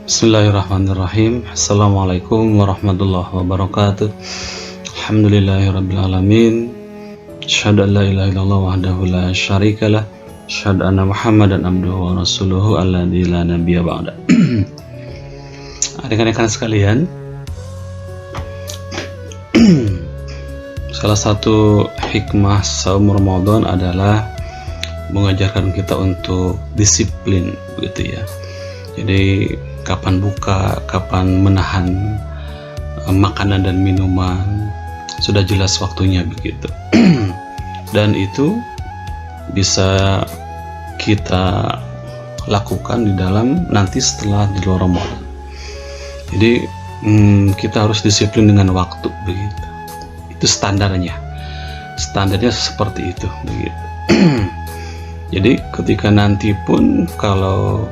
Bismillahirrahmanirrahim. Assalamualaikum warahmatullahi wabarakatuh. Alhamdulillahirabbil alamin. Asyhadu an la ilaha illallah wahdahu la syarikalah. Asyhadu anna Muhammadan abduhu wa rasuluhu alladzi la nabiyya ba'da. Adik-adik sekalian, salah satu hikmah saum Ramadan adalah mengajarkan kita untuk disiplin, begitu ya. Jadi kapan buka, kapan menahan makanan dan minuman, sudah jelas waktunya begitu. Dan itu bisa kita lakukan di dalam nanti setelah di luar Ramadan. Jadi kita harus disiplin dengan waktu begitu. Itu standarnya seperti itu begitu. Jadi ketika nanti pun kalau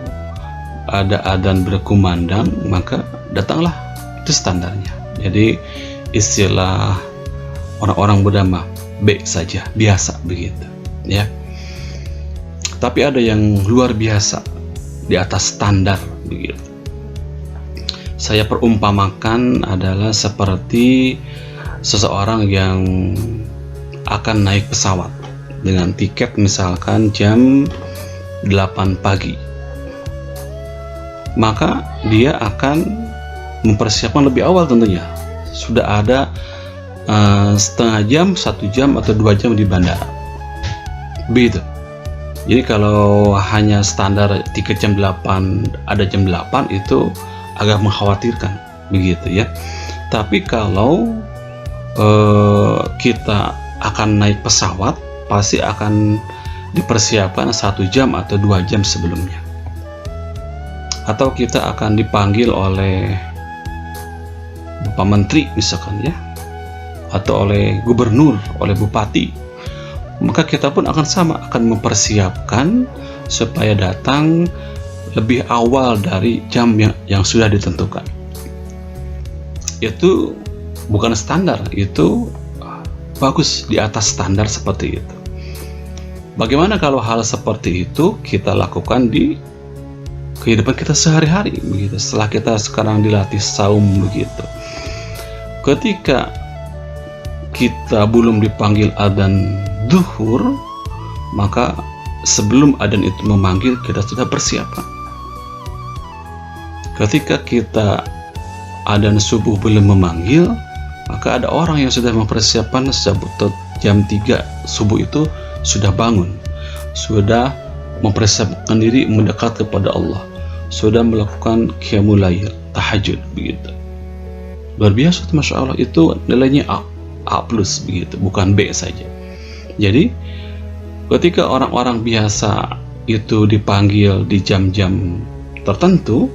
ada adzan berkumandang, maka datanglah, itu standarnya. Jadi istilah orang-orang bernama B saja, biasa begitu ya. Tapi ada yang luar biasa, di atas standar begitu. Saya perumpamakan adalah seperti seseorang yang akan naik pesawat dengan tiket misalkan jam 8 pagi. Maka dia akan mempersiapkan lebih awal tentunya. Sudah ada setengah jam, 1 jam atau 2 jam di bandara. Begitu. Jadi kalau hanya standar tiket jam 8, ada jam 8, itu agak mengkhawatirkan begitu ya. Tapi kalau kita akan naik pesawat, pasti akan dipersiapkan 1 jam atau 2 jam sebelumnya. Atau kita akan dipanggil oleh Bapak Menteri misalkan ya, atau oleh gubernur, oleh bupati, maka kita pun akan sama, akan mempersiapkan supaya datang lebih awal dari jam yang sudah ditentukan. Itu bukan standar, itu bagus, di atas standar seperti itu. Bagaimana kalau hal seperti itu kita lakukan di kehidupan kita sehari-hari begitu, setelah kita sekarang dilatih saum begitu. Ketika kita belum dipanggil adzan zuhur, maka sebelum adzan itu memanggil, kita sudah persiapan. Ketika kita adzan subuh belum memanggil, maka ada orang yang sudah mempersiapkan sejak jam 3 subuh itu sudah bangun, sudah mempersiapkan diri mendekat kepada Allah, sudah melakukan qiyamul lail, tahajud begitu. Luar biasa, masya Allah, itu nilainya A plus begitu, bukan B saja. Jadi ketika orang-orang biasa itu dipanggil di jam-jam tertentu,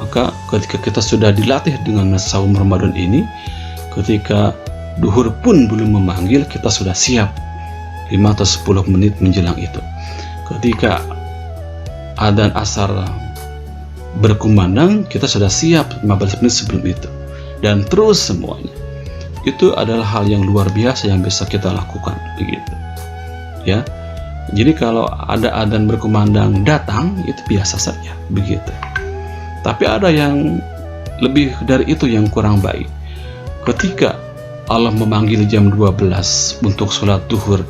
maka ketika kita sudah dilatih dengan saum Ramadan ini, ketika duhur pun belum memanggil, kita sudah siap 5 atau 10 menit menjelang itu. Ketika adzan asar berkumandang, kita sudah siap 15 menit sebelum itu, dan terus semuanya. Itu adalah hal yang luar biasa yang bisa kita lakukan begitu ya. Jadi kalau ada adzan berkumandang datang, itu biasa saja begitu. Tapi ada yang lebih dari itu yang kurang baik. Ketika Allah memanggil jam 12 untuk sholat duhur,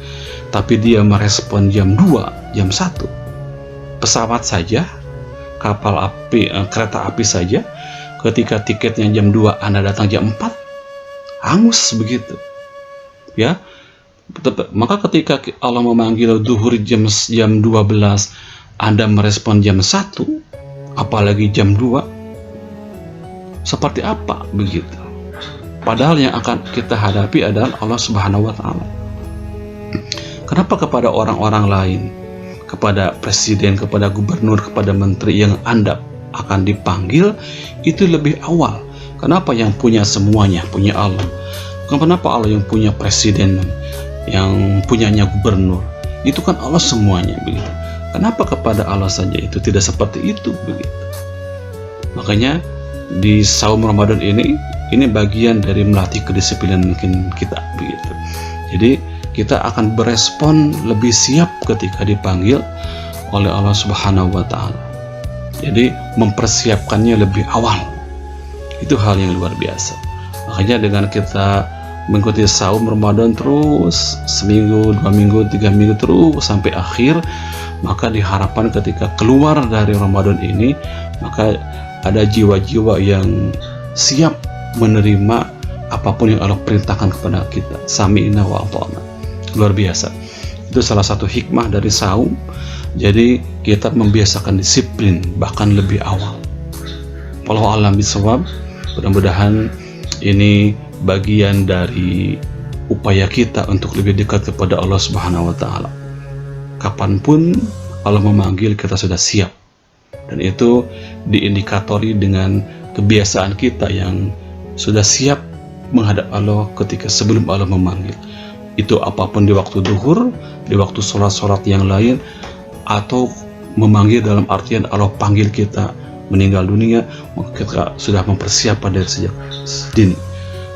tapi dia merespon jam 2, jam 1, pesawat saja, kapal api, kereta api saja, ketika tiketnya jam 2, Anda datang jam 4, hangus begitu ya. Maka ketika Allah memanggil duhur jam 12, Anda merespon jam 1, apalagi jam 2, seperti apa begitu? Padahal yang akan kita hadapi adalah Allah Subhanahu wa Ta'ala. Kenapa kepada orang-orang lain, kepada presiden, kepada gubernur, kepada menteri yang Anda akan dipanggil itu lebih awal? Kenapa yang punya semuanya, punya Allah? Kenapa Allah yang punya presiden, yang punyanya gubernur? Itu kan Allah semuanya begitu. Kenapa kepada Allah saja itu tidak seperti itu begitu? Makanya di saum Ramadan ini bagian dari melatih kedisiplinan mungkin kita begitu. Jadi kita akan berespon lebih siap ketika dipanggil oleh Allah Subhanahu wa Ta'ala. Jadi mempersiapkannya lebih awal, itu hal yang luar biasa. Makanya dengan kita mengikuti saum Ramadan terus seminggu, 2 minggu, 3 minggu terus sampai akhir, maka diharapkan ketika keluar dari Ramadan ini, maka ada jiwa-jiwa yang siap menerima apapun yang Allah perintahkan kepada kita. Sami'na wa ata'na. Luar biasa. Itu salah satu hikmah dari saum. Jadi kita membiasakan disiplin bahkan lebih awal. Wallahu a'lam bishawab. Mudah-mudahan ini bagian dari upaya kita untuk lebih dekat kepada Allah Subhanahu wa taala. Kapanpun Allah memanggil, kita sudah siap. Dan itu diindikatori dengan kebiasaan kita yang sudah siap menghadap Allah ketika sebelum Allah memanggil. Itu apapun di waktu duhur, di waktu sholat-sholat yang lain, atau memanggil dalam artian Allah panggil kita meninggal dunia, maka kita sudah mempersiapkan dari sejak dini.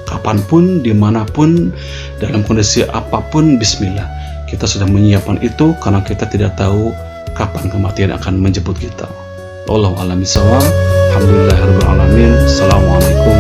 Kapanpun, dimanapun, dalam kondisi apapun, bismillah, kita sudah menyiapkan itu karena kita tidak tahu kapan kematian akan menjemput kita. Wallahu a'lam bishawab. Alhamdulillahirabbil alamin. Assalamualaikum